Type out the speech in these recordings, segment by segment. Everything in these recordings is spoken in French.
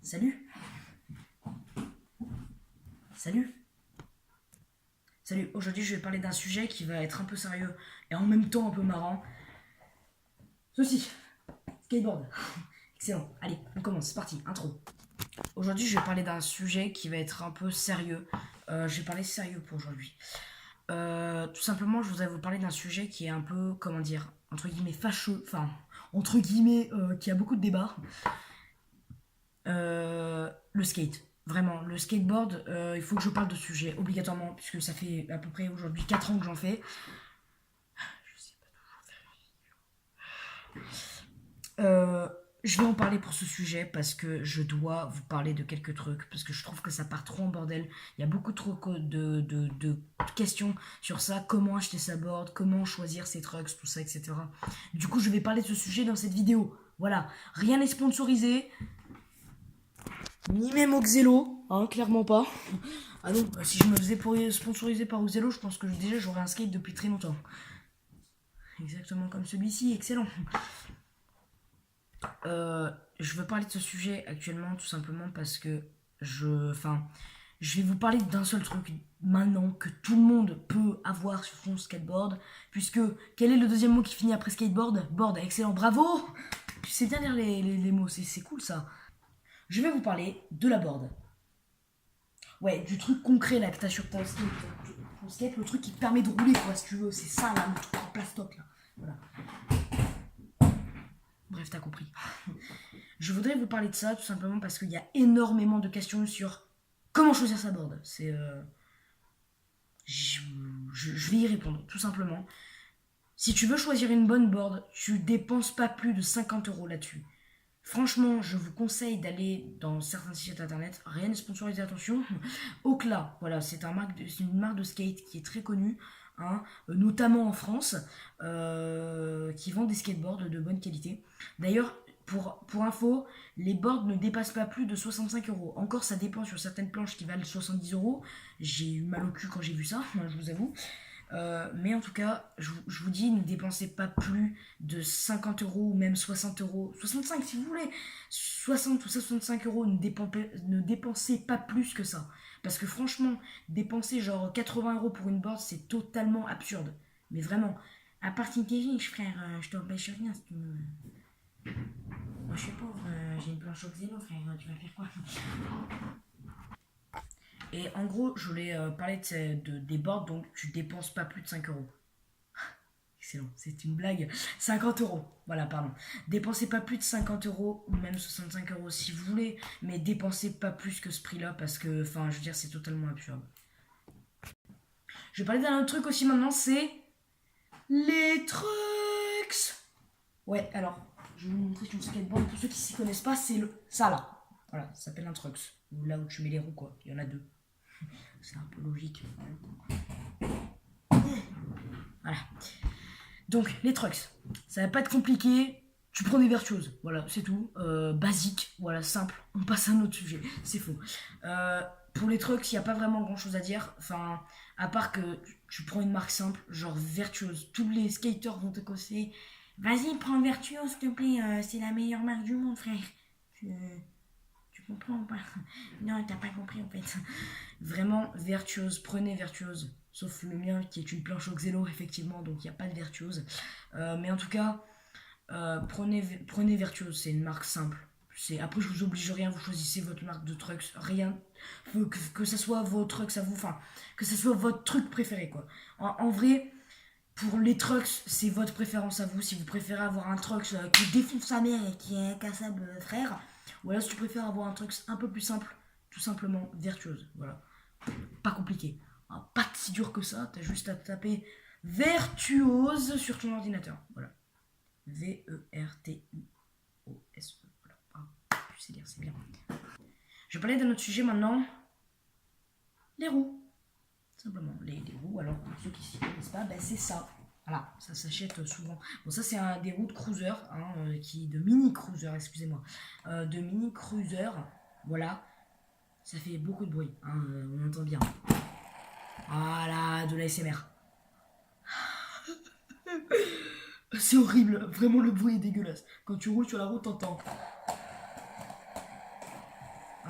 Salut. Salut. Salut. Aujourd'hui, je vais parler d'un sujet qui va être un peu sérieux et en même temps un peu marrant. Ceci. Skateboard. Excellent. Allez, on commence. C'est parti. Intro. Aujourd'hui, je vais parler d'un sujet qui va être un peu sérieux. Je vais parler sérieux pour aujourd'hui. Tout simplement, je voudrais vous parler d'un sujet qui est un peu, comment dire, entre guillemets fâcheux. Enfin, entre guillemets, qui a beaucoup de débats. Le skate. Vraiment, le skateboard, il faut que je parle de ce sujet obligatoirement, puisque ça fait à peu près aujourd'hui 4 ans que j'en fais. Je sais pas. Je vais en parler pour ce sujet parce que je dois vous parler de quelques trucs, parce que je trouve que ça part trop en bordel. Il y a beaucoup trop de questions sur ça, comment acheter sa board, comment choisir ses trucks, tout ça, etc. Du coup, je vais parler de ce sujet dans cette vidéo. Voilà, rien n'est sponsorisé, ni même Oxelo, hein, clairement pas. Ah non, si je me faisais sponsoriser par Oxelo, je pense que déjà j'aurais un skate depuis très longtemps. Exactement comme celui-ci, excellent. Je veux parler de ce sujet actuellement tout simplement parce que je vais vous parler d'un seul truc maintenant que tout le monde peut avoir sur son skateboard. Puisque, quel est le deuxième mot qui finit après skateboard? Board, excellent, bravo. Tu sais bien lire les mots, c'est cool ça. Je vais vous parler de la board. Ouais, du truc concret là que t'as sur ton skate, le truc qui te permet de rouler quoi si tu veux, c'est ça là, le truc en plastoc là. Voilà. Bref, t'as compris. Je voudrais vous parler de ça tout simplement parce qu'il y a énormément de questions sur comment choisir sa board. Je vais y répondre tout simplement. Si tu veux choisir une bonne board, tu dépenses pas plus de 50 euros là-dessus. Franchement, je vous conseille d'aller dans certains sites internet. Rien n'est sponsorisé, attention. Okla, voilà, c'est une marque de skate qui est très connue, hein, notamment en France, qui vend des skateboards de bonne qualité. D'ailleurs, pour info, les boards ne dépassent pas plus de 65 euros. Encore, ça dépend sur certaines planches qui valent 70 euros. J'ai eu mal au cul quand j'ai vu ça, je vous avoue. Mais en tout cas, je vous dis, ne dépensez pas plus de 50 euros ou même 60 euros, 65 si vous voulez, 60 ou 65 euros, ne dépensez pas plus que ça. Parce que franchement, dépenser genre 80 euros pour une board, c'est totalement absurde. Mais vraiment, à partir des riches, frère, je t'empêche rien. Si tu me... Moi je suis pauvre, j'ai une planche au xéno, frère, tu vas faire quoi? Et en gros, je voulais parler des boards, donc tu dépenses pas plus de 5 euros. Excellent, c'est une blague. 50 euros, voilà, pardon. Dépensez pas plus de 50 euros, ou même 65 euros si vous voulez, mais dépensez pas plus que ce prix-là parce que, enfin, je veux dire, c'est totalement absurde. Je vais parler d'un autre truc aussi maintenant, c'est les trucs. Ouais, alors, je vais vous montrer sur le skateboard. Pour ceux qui s'y connaissent pas, c'est ça là. Voilà, ça s'appelle un trucks. Là où tu mets les roues, quoi. Il y en a deux. C'est un peu logique. Voilà. Donc, les trucks. Ça va pas être compliqué. Tu prends des vertueuses. Voilà, c'est tout. Basique. Voilà, simple. On passe à un autre sujet. C'est faux. Pour les trucks, il n'y a pas vraiment grand chose à dire. Enfin, à part que tu prends une marque simple, genre vertueuse. Tous les skaters vont te conseiller. Vas-y, prends vertueuse, s'il te plaît. C'est la meilleure marque du monde, frère. Tu comprends ou pas? Non, t'as pas compris en fait. Vraiment, vertueuse, prenez vertueuse. Sauf le mien qui est une planche Oxelo, effectivement, donc il n'y a pas de vertueuse. Mais en tout cas, prenez vertueuse, c'est une marque simple. Après, je vous oblige rien, vous choisissez votre marque de trucks, rien. Que ça soit vos trucks à vous, enfin, que ça soit votre truc préféré, quoi. En vrai, pour les trucks, c'est votre préférence à vous. Si vous préférez avoir un truck qui défonce sa mère et qui est incassable, frère, ou alors si tu préfères avoir un truck un peu plus simple, tout simplement vertueuse. Voilà. Pas compliqué. Hein, pas si dur que ça, t'as juste à taper vertuose sur ton ordinateur. Voilà. V-E-R-T-U-O-S-E. Voilà. Ah, tu sais lire, c'est bien. Je vais parler d'un autre sujet maintenant. Les roues. Simplement, les roues. Alors, pour ceux qui s'y connaissent pas, ben, c'est ça. Voilà, ça s'achète souvent. Bon, ça, c'est des roues de cruiser, hein, de mini cruiser, excusez-moi. De mini cruiser, voilà. Ça fait beaucoup de bruit, hein, on entend bien. Voilà, de la SMR. C'est horrible, vraiment le bruit est dégueulasse. Quand tu roules sur la route, t'entends.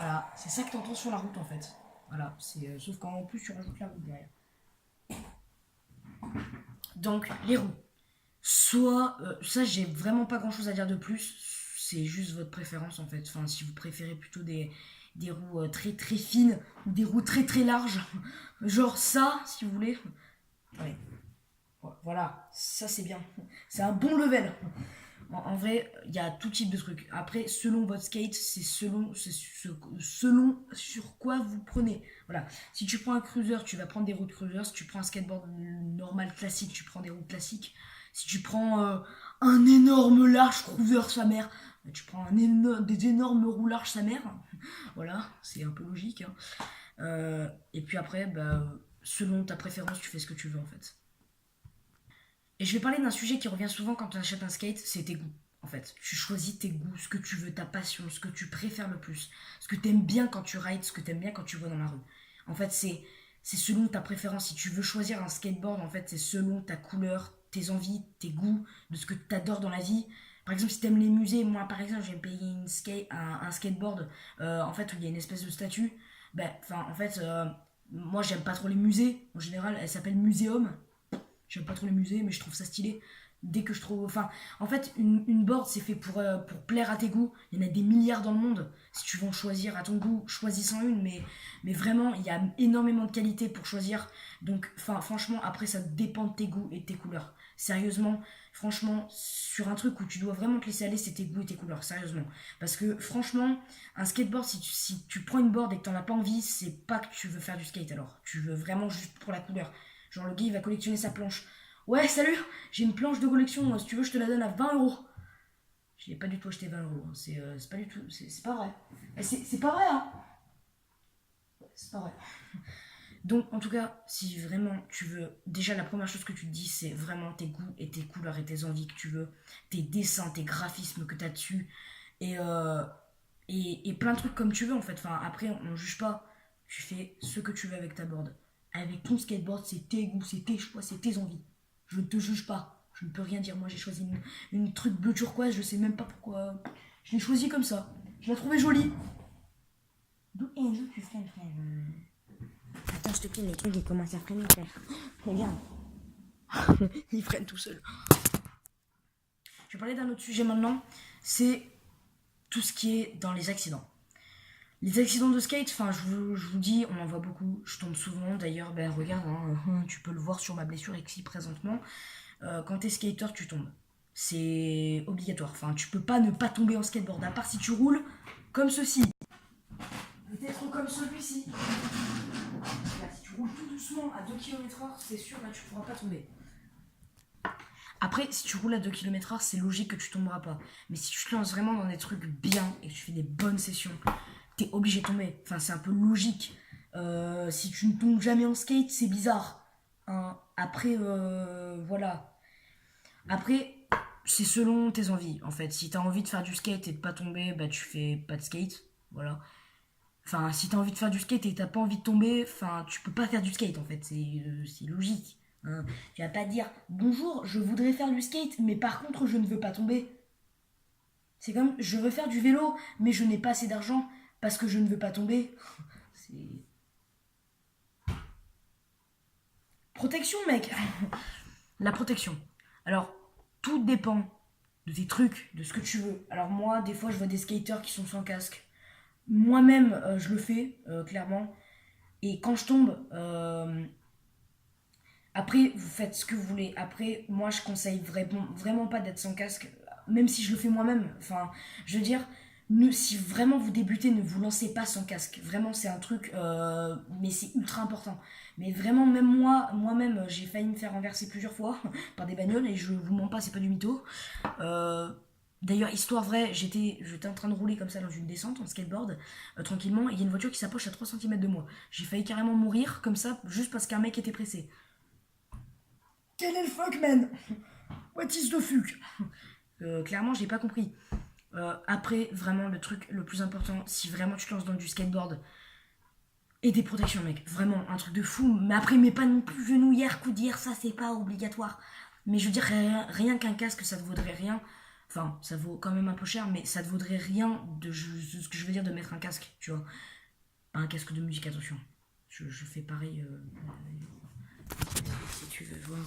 Voilà, c'est ça que t'entends sur la route en fait. Voilà, sauf qu'en plus tu rajoutes la route derrière. Donc, les roues. Soit, ça j'ai vraiment pas grand chose à dire de plus, c'est juste votre préférence en fait. Enfin, si vous préférez plutôt des roues très très fines ou des roues très très larges, genre ça, si vous voulez. Ouais. Voilà, ça c'est bien. C'est un bon level. En vrai, il y a tout type de trucs. Après, selon votre skate, selon sur quoi vous prenez. Voilà. Si tu prends un cruiser, tu vas prendre des routes cruiser. Si tu prends un skateboard normal classique, tu prends des routes classiques. Si tu prends un énorme large cruiser sa mère, tu prends des énormes roues larges sa mère. Voilà, c'est un peu logique. Hein. Et puis après, selon ta préférence, tu fais ce que tu veux en fait. Et je vais parler d'un sujet qui revient souvent quand tu achètes un skate, c'est tes goûts. En fait, tu choisis tes goûts, ce que tu veux, ta passion, ce que tu préfères le plus, ce que tu aimes bien quand tu rides, ce que tu aimes bien quand tu vas dans la rue. En fait, c'est selon ta préférence. Si tu veux choisir un skateboard, en fait, c'est selon ta couleur, tes envies, tes goûts, de ce que tu adores dans la vie. Par exemple, si tu aimes les musées, moi par exemple, j'ai payé un skateboard en fait où il y a une espèce de statue. En fait, moi j'aime pas trop les musées en général. Elle s'appelle Muséum. J'aime pas trop les musées, mais je trouve ça stylé. Dès que je trouve. Enfin, en fait, une board, c'est fait pour plaire à tes goûts. Il y en a des milliards dans le monde. Si tu veux en choisir à ton goût, choisis-en une. Mais vraiment, il y a énormément de qualité pour choisir. Donc, franchement, après, ça dépend de tes goûts et de tes couleurs. Sérieusement, franchement, sur un truc où tu dois vraiment te laisser aller, c'est tes goûts et tes couleurs. Sérieusement. Parce que, franchement, un skateboard, si tu prends une board et que t'en as pas envie, c'est pas que tu veux faire du skate alors. Tu veux vraiment juste pour la couleur. Genre, le gars, il va collectionner sa planche. Ouais, salut, j'ai une planche de collection, si tu veux, je te la donne à 20 euros. Je n'ai pas du tout acheté 20 euros, c'est pas du tout, c'est pas vrai. C'est pas vrai, hein. C'est pas vrai. Donc, en tout cas, si vraiment tu veux, déjà la première chose que tu te dis, c'est vraiment tes goûts et tes couleurs et tes envies que tu veux, tes dessins, tes graphismes que tu as dessus, et, euh, et plein de trucs comme tu veux en fait. Enfin, après, on juge pas, tu fais ce que tu veux avec ta board. Avec ton skateboard, c'est tes goûts, c'est tes choix, c'est tes envies. Je ne te juge pas. Je ne peux rien dire. Moi, j'ai choisi une truc bleu turquoise. Je sais même pas pourquoi. Je l'ai choisi comme ça. Je la trouvais jolie. D'où est-ce que tu freines, frère? Attends, je te plaît, les trucs, ils commencent à freiner, frère. Regarde. Ils freinent tout seuls. Je vais parler d'un autre sujet maintenant. C'est tout ce qui est dans les accidents. Les accidents de skate, enfin, je vous dis, on en voit beaucoup. Je tombe souvent. D'ailleurs, regarde, hein, tu peux le voir sur ma blessure ici présentement. Quand t'es skater, tu tombes. C'est obligatoire. Enfin, tu peux pas ne pas tomber en skateboard, à part si tu roules comme ceci. Peut-être comme celui-ci. Là, si tu roules tout doucement à 2 km/h, c'est sûr, là, tu pourras pas tomber. Après, si tu roules à 2 km/h, c'est logique que tu tomberas pas. Mais si tu te lances vraiment dans des trucs bien et que tu fais des bonnes sessions, t'es obligé de tomber. Enfin, c'est un peu logique. Si tu ne tombes jamais en skate, c'est bizarre. Hein. Après, voilà. Après, c'est selon tes envies, en fait. Si t'as envie de faire du skate et de pas tomber, tu fais pas de skate. Voilà. Enfin, si t'as envie de faire du skate et t'as pas envie de tomber, tu peux pas faire du skate, en fait. C'est logique. Hein. Tu vas pas dire bonjour, je voudrais faire du skate, mais par contre, je ne veux pas tomber. C'est comme je veux faire du vélo, mais je n'ai pas assez d'argent parce que je ne veux pas tomber. C'est. Protection, mec. La protection. Alors, tout dépend de tes trucs, de ce que tu veux. Alors moi, des fois, je vois des skaters qui sont sans casque. Moi-même, je le fais, clairement. Et quand je tombe, après, vous faites ce que vous voulez. Après, moi, je conseille vraiment pas d'être sans casque, même si je le fais moi-même. Enfin, je veux dire, si vraiment vous débutez, ne vous lancez pas sans casque. Vraiment, c'est un truc, mais c'est ultra important. Mais vraiment, même moi-même, j'ai failli me faire renverser plusieurs fois par des bagnoles, et je vous mens pas, c'est pas du mytho. Euh, D'ailleurs, histoire vraie, j'étais en train de rouler comme ça dans une descente en skateboard, tranquillement, et il y a une voiture qui s'approche à 3 cm de moi. J'ai failli carrément mourir comme ça, juste parce qu'un mec était pressé. Quel est le fuck, man? What is the fuck? Clairement, j'ai pas compris. Après, vraiment, le truc le plus important, si vraiment tu te lances dans du skateboard, et des protections, mec. Vraiment, un truc de fou. Mais après, mais pas non plus genouillère, coudière, ça c'est pas obligatoire. Mais je veux dire, rien qu'un casque, ça ne vaudrait rien. Enfin, ça vaut quand même un peu cher, mais ça ne vaudrait rien de ce que je veux dire de mettre un casque, tu vois. Pas un casque de musique, attention. Je fais pareil. Si tu veux voir.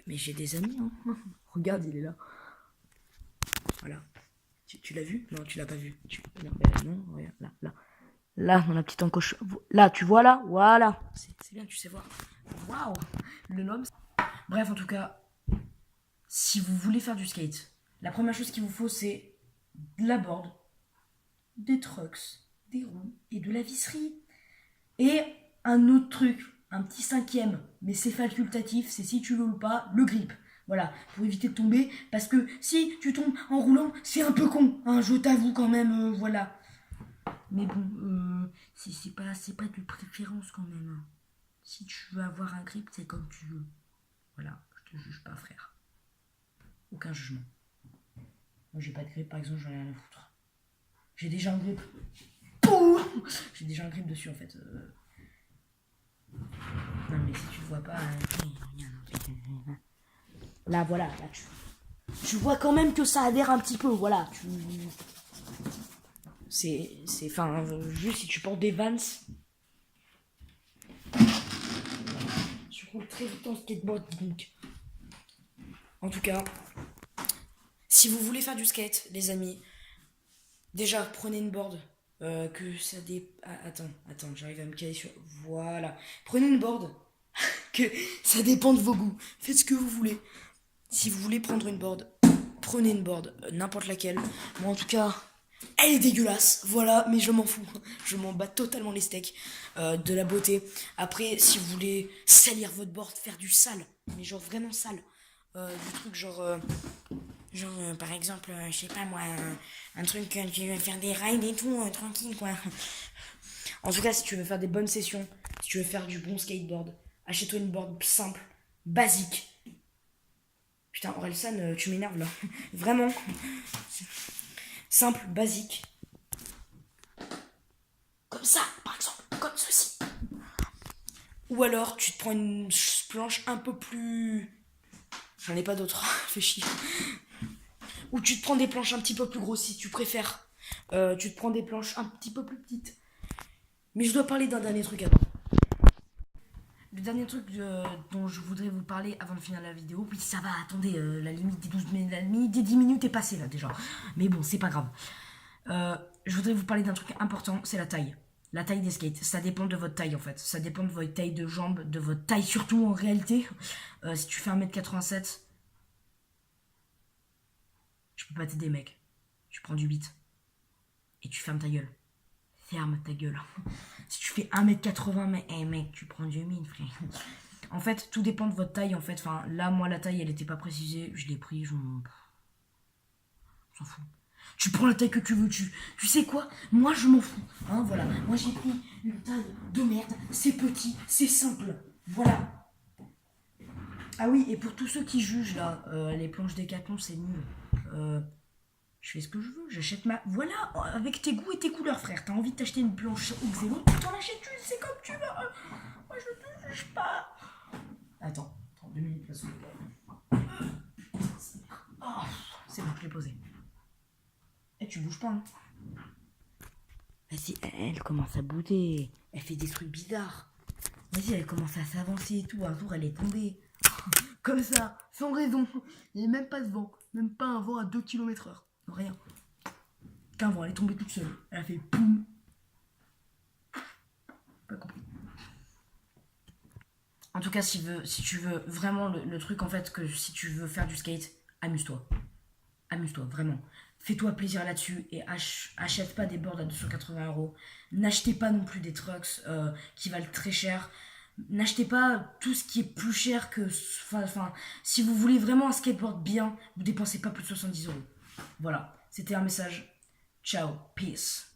Mais j'ai des amis, hein. Regarde, il est là. Voilà. Tu l'as vu? Non, tu l'as pas vu. Non, non, regarde, là, là. Là, dans la petite encoche. Là, tu vois là? Voilà. C'est bien, tu sais voir. Waouh! Le nom. Bref, en tout cas, si vous voulez faire du skate, la première chose qu'il vous faut, c'est de la board, des trucks, des roues et de la visserie. Et un autre truc, un petit cinquième, mais c'est facultatif, c'est si tu veux ou pas, le grip. Voilà, pour éviter de tomber, parce que si tu tombes en roulant, c'est un peu con, hein, je t'avoue quand même, voilà. Mais bon, c'est pas de préférence quand même. Hein. Si tu veux avoir un grip, c'est comme tu veux. Voilà, je te juge pas, frère. Aucun jugement. Moi, j'ai pas de grip, par exemple, j'en ai rien à foutre. J'ai déjà un grip. Pouh, j'ai déjà un grip dessus, en fait. Non, mais si tu le vois pas... Là, voilà, là, tu vois quand même que ça adhère un petit peu, voilà. Enfin, juste si tu portes des Vans... Je roule très vite en skateboard, donc... En tout cas, si vous voulez faire du skate, les amis, déjà, prenez une board. Que ça attends, j'arrive à me caler sur... Voilà. Prenez une board. Que ça dépend de vos goûts. Faites ce que vous voulez. Si vous voulez prendre une board, prenez une board. N'importe laquelle. Moi, en tout cas, elle est dégueulasse. Voilà, mais je m'en fous. Je m'en bats totalement les steaks. De la beauté. Après, si vous voulez salir votre board, faire du sale. Mais genre vraiment sale. Du truc genre... par exemple, je sais pas moi, un truc qui va faire des rides et tout, tranquille quoi. En tout cas, si tu veux faire des bonnes sessions, si tu veux faire du bon skateboard, achète-toi une board simple, basique. Putain, Orelsan, tu m'énerves là. Vraiment. Simple, basique. Comme ça, par exemple, comme ceci. Ou alors, tu te prends une planche un peu plus... J'en ai pas d'autres, fais chier. Ou tu te prends des planches un petit peu plus grosses si tu préfères. Tu te prends des planches un petit peu plus petites. Mais je dois parler d'un dernier truc avant. Le dernier truc dont je voudrais vous parler avant de finir la vidéo. Oui, ça va, attendez, la limite des 12 minutes, la limite des 10 minutes est passée là déjà. Mais bon, c'est pas grave. Je voudrais vous parler d'un truc important, c'est la taille. La taille des skates, ça dépend de votre taille en fait. Ça dépend de votre taille de jambes, de votre taille surtout en réalité. Si tu fais 1m87, je peux pas t'aider mec. Tu prends du 8 et tu fermes ta gueule. Ferme ta gueule. Si tu fais 1m80, mais mec, tu prends du 1000 frère. En fait, tout dépend de votre taille en fait. Enfin, là, moi, la taille, elle était pas précisée. Je l'ai pris, on s'en fout. Tu prends la taille que tu veux, tu sais quoi? Moi, je m'en fous. Hein, voilà. Moi, j'ai pris une taille de merde. C'est petit, c'est simple. Voilà. Ah oui, et pour tous ceux qui jugent, là, les planches Décathlon, c'est nul. Je fais ce que je veux, j'achète ma... Voilà, avec tes goûts et tes couleurs, frère. T'as envie de t'acheter une planche Xenon, tu t'en achètes une, c'est comme tu veux. Moi, je te juge pas. Attends, 2 minutes, là, sous le oh, c'est bon, je l'ai posé. Eh, tu bouges pas, hein. Vas-y, elle commence à bouder. Elle fait des trucs bizarres. Vas-y, elle commence à s'avancer et tout. Un jour, elle est tombée. Comme ça, sans raison. Il n'y a même pas de vent. Même pas un vent à 2 km/h. Rien. Qu'un vent, elle est tombée toute seule. Elle a fait poum. Pas compris. En tout cas, si tu veux vraiment le truc, en fait, que si tu veux faire du skate, amuse-toi. Amuse-toi, vraiment. Fais-toi plaisir là-dessus et achète pas des boards à 280 €. N'achetez pas non plus des trucks qui valent très cher. N'achetez pas tout ce qui est plus cher que... Enfin, si vous voulez vraiment un skateboard bien, vous dépensez pas plus de 70 €. Voilà, c'était un message. Ciao, peace.